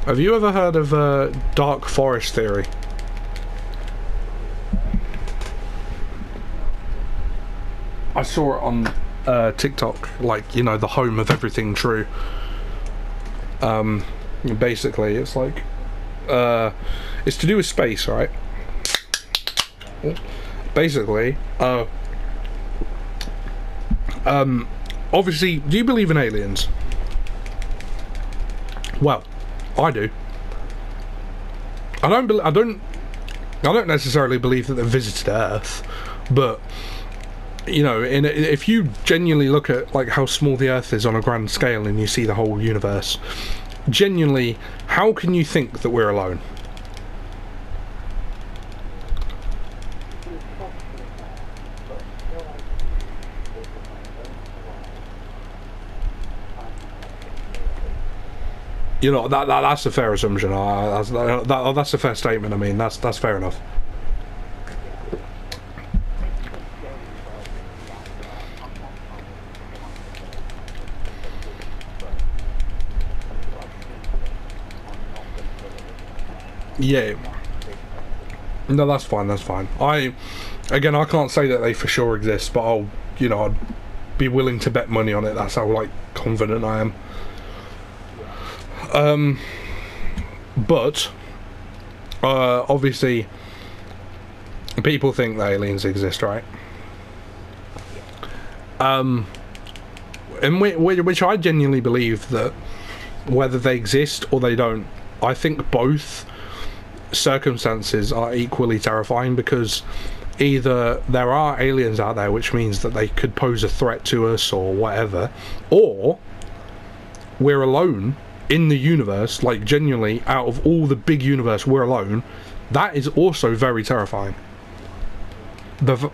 Have you ever heard of dark forest theory? I saw it on TikTok, like, you know, the home of everything true. Basically, it's like, it's to do with space, right? Basically, obviously, do you believe in aliens? Well, I do. I don't necessarily believe that they visited Earth, but you know, if you genuinely look at like how small the Earth is on a grand scale and you see the whole universe, genuinely, how can you think that we're alone? You know, that's a fair assumption. That's a fair statement. I mean, that's fair enough. Yeah. No, that's fine. That's fine. I can't say that they for sure exist, but I'd be willing to bet money on it. That's how like confident I am. But obviously people think that aliens exist, right? And which I genuinely believe that whether they exist or they don't, I think both circumstances are equally terrifying, because either there are aliens out there, which means that they could pose a threat to us or whatever, or we're alone in the universe, like genuinely out of all the big universe we're alone. That is also very terrifying. But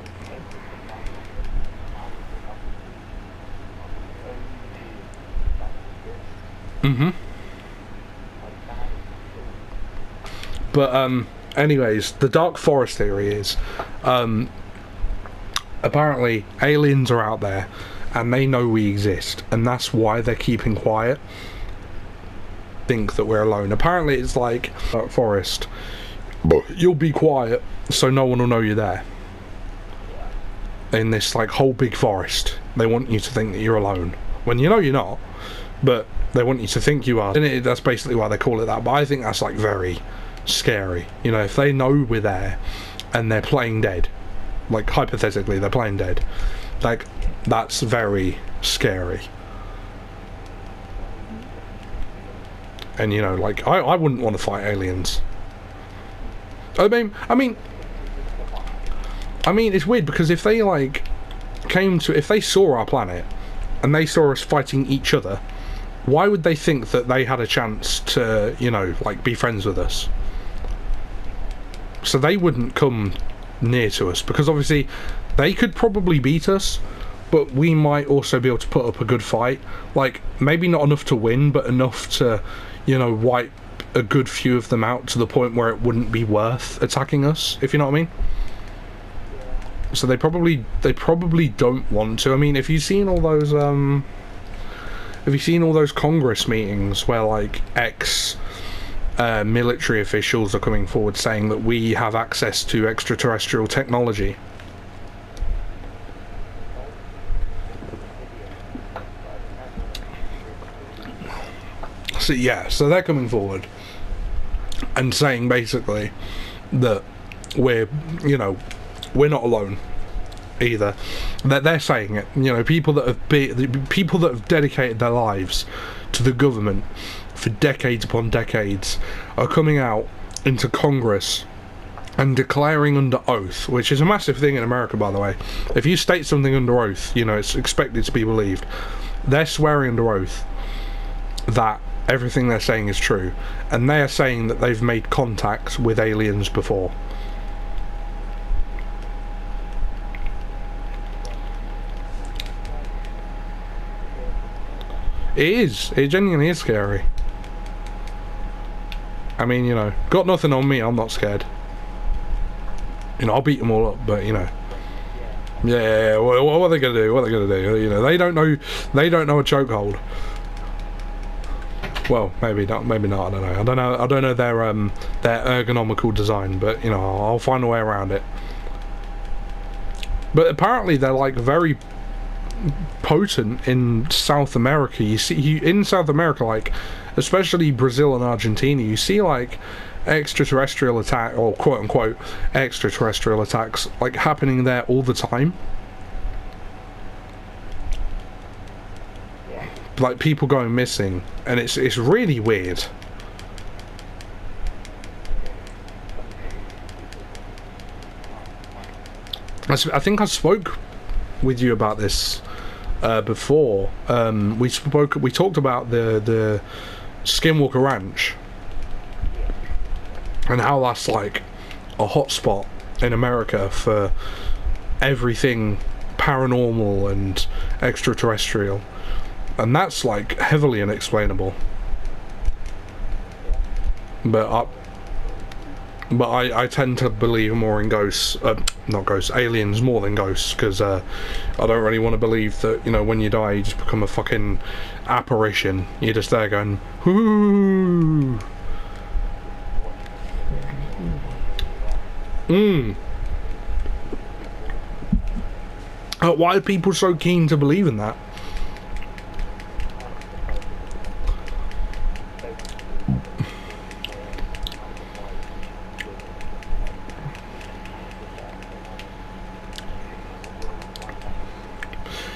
anyways, the dark forest theory is apparently aliens are out there and they know we exist, and that's why they're keeping quiet. Think that we're alone. Apparently it's like dark forest, you'll be quiet so no one will know you're there. In this like whole big forest, they want you to think that you're alone when you know you're not, but they want you to think you are. And that's basically why they call it that. But I think that's like very scary. You know, if they know we're there and they're playing dead, like hypothetically they're playing dead, like that's very scary. And you know, like I wouldn't want to fight aliens. I mean it's weird, because if they like if they saw our planet and they saw us fighting each other, why would they think that they had a chance to, you know, like be friends with us? So they wouldn't come near to us, because obviously they could probably beat us, but we might also be able to put up a good fight. Like, maybe not enough to win, but enough to, you know, wipe a good few of them out to the point where it wouldn't be worth attacking us, if you know what I mean. So they probably don't want to. I mean, have you seen all those Congress meetings where like military officials are coming forward saying that we have access to extraterrestrial technology? So yeah, so they're coming forward and saying basically that we're not alone either. That they're saying it. You know, people that have dedicated their lives to the government for decades upon decades are coming out into Congress and declaring under oath, which is a massive thing in America, by the way. If you state something under oath, you know, it's expected to be believed. They're swearing under oath that everything they're saying is true, and they are saying that they've made contact with aliens before. It genuinely is scary. I mean, you know, got nothing on me, I'm not scared. You know, I'll beat them all up, but you know, yeah, what are they gonna do? You know, they don't know a chokehold. Well, maybe not. Maybe not. I don't know. I don't know. I don't know their ergonomical design, but you know, I'll find a way around it. But apparently, they're like very potent in South America. You see, in South America, like especially Brazil and Argentina, you see like extraterrestrial attack, or quote unquote extraterrestrial attacks, like happening there all the time. Like people going missing, and it's really weird. I think I spoke with you about this before. We talked about the Skinwalker Ranch and how that's like a hotspot in America for everything paranormal and extraterrestrial. And that's like heavily unexplainable. But I tend to believe more in ghosts, not ghosts, aliens more than ghosts, because I don't really want to believe that, you know, when you die you just become a fucking apparition. You're just there going, whoo. Why are people so keen to believe in that?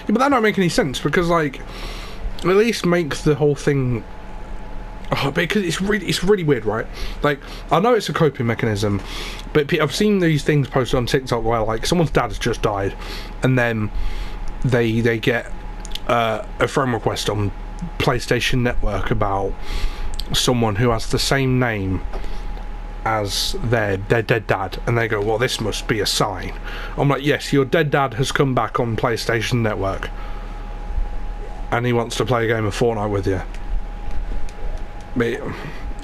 Yeah, but that don't make any sense, because like at least make the whole thing because it's really weird, right? Like, I know it's a coping mechanism, but I've seen these things posted on TikTok where like someone's dad has just died and then they get a friend request on PlayStation Network about someone who has the same name as their dead dad, and they go, well, this must be a sign. I'm like, yes, your dead dad has come back on PlayStation Network and he wants to play a game of Fortnite with you.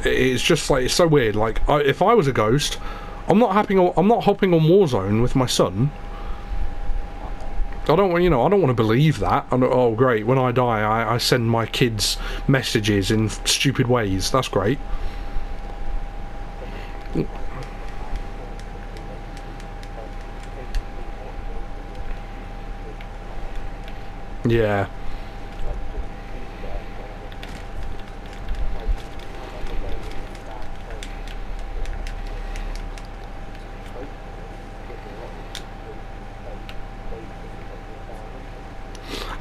It's just like, it's so weird. Like, if I was a ghost, I'm not hopping on Warzone with my son. I don't want to believe that. Oh great, when I die I send my kids messages in stupid ways. That's great. Yeah.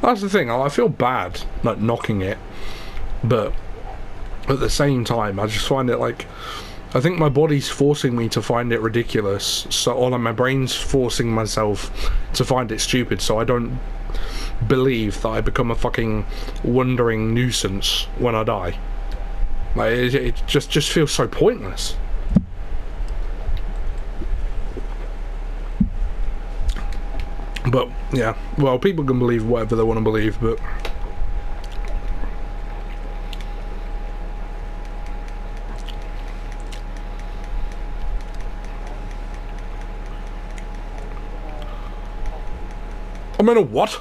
That's the thing, I feel bad like knocking it, but at the same time I just find it like, I think my body's forcing me to find it ridiculous, or like my brain's forcing myself to find it stupid, so I don't believe that I become a fucking wandering nuisance when I die. Like, it just feels so pointless. But yeah, well, people can believe whatever they want to believe, but I'm in a what?